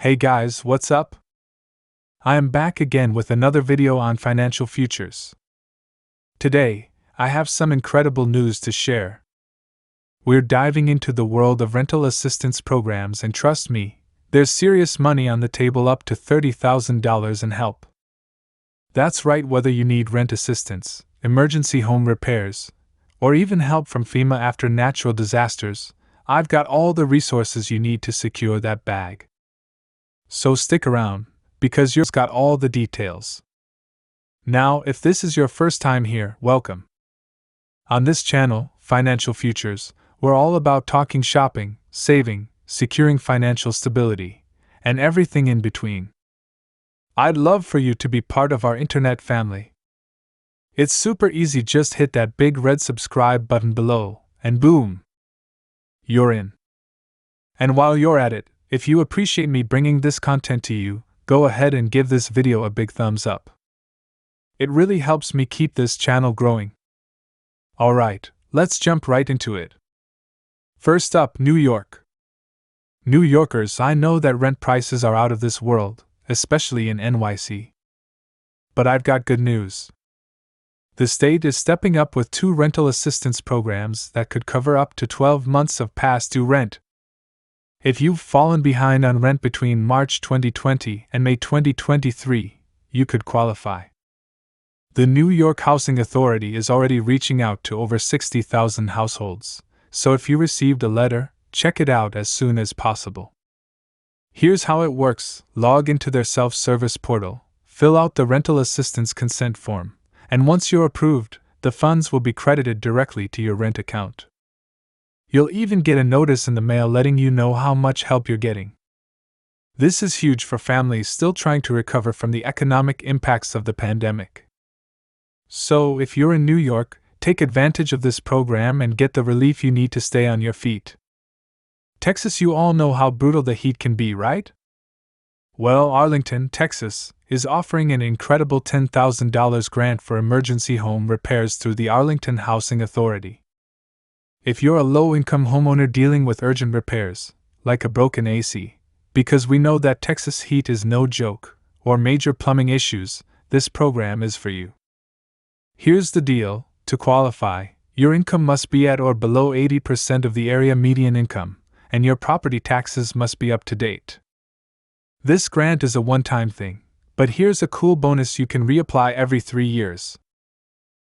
Hey guys, what's up? I am back again with another video on financial futures. Today, I have some incredible news to share. We're diving into the world of rental assistance programs, and trust me, there's serious money on the table, up to $30,000 in help. That's right, whether you need rent assistance, emergency home repairs, or even help from FEMA after natural disasters, I've got all the resources you need to secure that bag. So stick around, because you've got all the details. Now, if this is your first time here, welcome. On this channel, Financial Futures, we're all about talking shopping, saving, securing financial stability, and everything in between. I'd love for you to be part of our internet family. It's super easy, just hit that big red subscribe button below, and boom! You're in. And while you're at it, if you appreciate me bringing this content to you, go ahead and give this video a big thumbs up. It really helps me keep this channel growing. Alright, let's jump right into it. First up, New York. New Yorkers, I know that rent prices are out of this world, especially in NYC. But I've got good news. The state is stepping up with 2 rental assistance programs that could cover up to 12 months of past due rent. If you've fallen behind on rent between March 2020 and May 2023, you could qualify. The New York Housing Authority is already reaching out to over 60,000 households, so if you received a letter, check it out as soon as possible. Here's how it works: log into their self-service portal, fill out the rental assistance consent form, and once you're approved, the funds will be credited directly to your rent account. You'll even get a notice in the mail letting you know how much help you're getting. This is huge for families still trying to recover from the economic impacts of the pandemic. So, if you're in New York, take advantage of this program and get the relief you need to stay on your feet. Texas, you all know how brutal the heat can be, right? Well, Arlington, Texas, is offering an incredible $10,000 grant for emergency home repairs through the Arlington Housing Authority. If you're a low-income homeowner dealing with urgent repairs, like a broken AC, because we know that Texas heat is no joke, or major plumbing issues, this program is for you. Here's the deal: to qualify, your income must be at or below 80% of the area median income, and your property taxes must be up to date. This grant is a one-time thing, but here's a cool bonus: you can reapply every 3 years.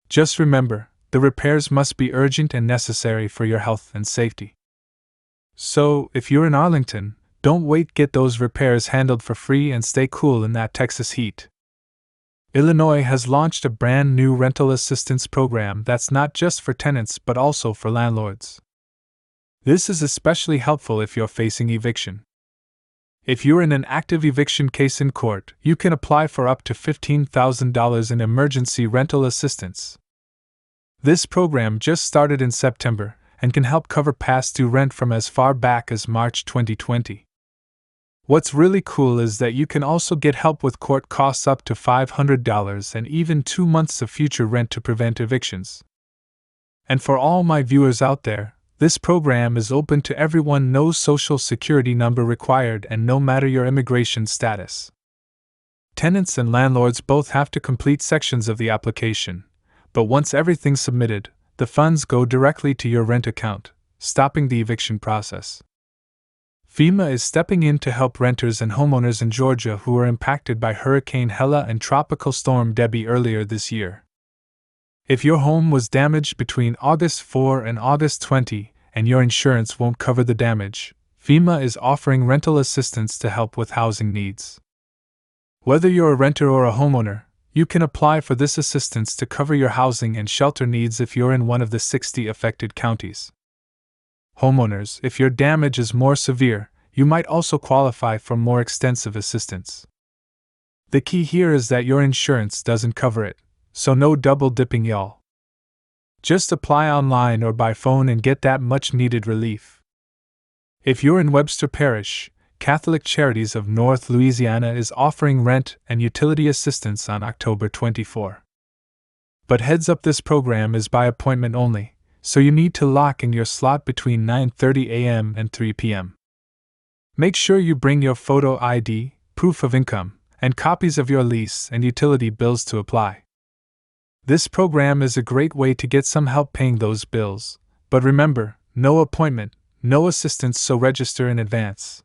Just remember, the repairs must be urgent and necessary for your health and safety. So, if you're in Arlington, don't wait, get those repairs handled for free and stay cool in that Texas heat. Illinois has launched a brand new rental assistance program that's not just for tenants but also for landlords. This is especially helpful if you're facing eviction. If you're in an active eviction case in court, you can apply for up to $15,000 in emergency rental assistance. This program just started in September and can help cover past due rent from as far back as March 2020. What's really cool is that you can also get help with court costs up to $500 and even 2 months of future rent to prevent evictions. And for all my viewers out there, this program is open to everyone, no social security number required, and no matter your immigration status. Tenants and landlords both have to complete sections of the application, but once everything's submitted, the funds go directly to your rent account, stopping the eviction process. FEMA is stepping in to help renters and homeowners in Georgia who were impacted by Hurricane Hella and Tropical Storm Debby earlier this year. If your home was damaged between August 4 and August 20 and your insurance won't cover the damage, FEMA is offering rental assistance to help with housing needs. Whether you're a renter or a homeowner, you can apply for this assistance to cover your housing and shelter needs if you're in one of the 60 affected counties. Homeowners, if your damage is more severe, you might also qualify for more extensive assistance. The key here is that your insurance doesn't cover it, so no double dipping, y'all. Just apply online or by phone and get that much-needed relief. If you're in Webster Parish, Catholic Charities of North Louisiana is offering rent and utility assistance on October 24. But heads up, this program is by appointment only, so you need to lock in your slot between 9:30 a.m. and 3 p.m. Make sure you bring your photo ID, proof of income, and copies of your lease and utility bills to apply. This program is a great way to get some help paying those bills, but remember, no appointment, no assistance, so register in advance.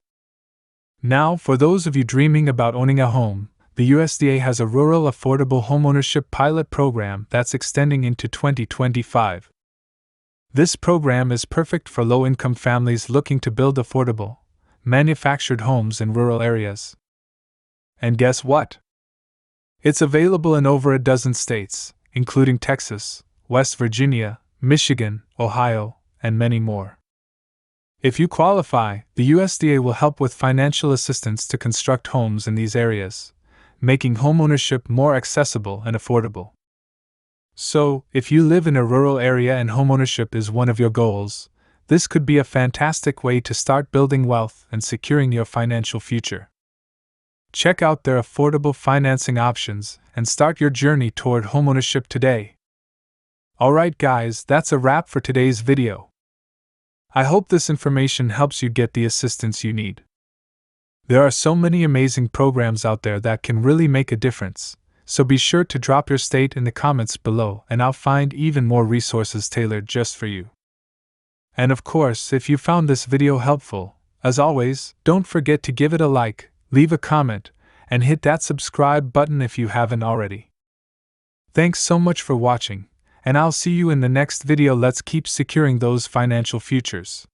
Now, for those of you dreaming about owning a home, the USDA has a Rural Affordable Homeownership Pilot Program that's extending into 2025. This program is perfect for low-income families looking to build affordable, manufactured homes in rural areas. And guess what? It's available in over a dozen states, including Texas, West Virginia, Michigan, Ohio, and many more. If you qualify, the USDA will help with financial assistance to construct homes in these areas, making homeownership more accessible and affordable. So, if you live in a rural area and homeownership is one of your goals, this could be a fantastic way to start building wealth and securing your financial future. Check out their affordable financing options and start your journey toward homeownership today. Alright guys, that's a wrap for today's video. I hope this information helps you get the assistance you need. There are so many amazing programs out there that can really make a difference, so be sure to drop your state in the comments below and I'll find even more resources tailored just for you. And of course, if you found this video helpful, as always, don't forget to give it a like, leave a comment, and hit that subscribe button if you haven't already. Thanks so much for watching, and I'll see you in the next video. Let's keep securing those financial futures.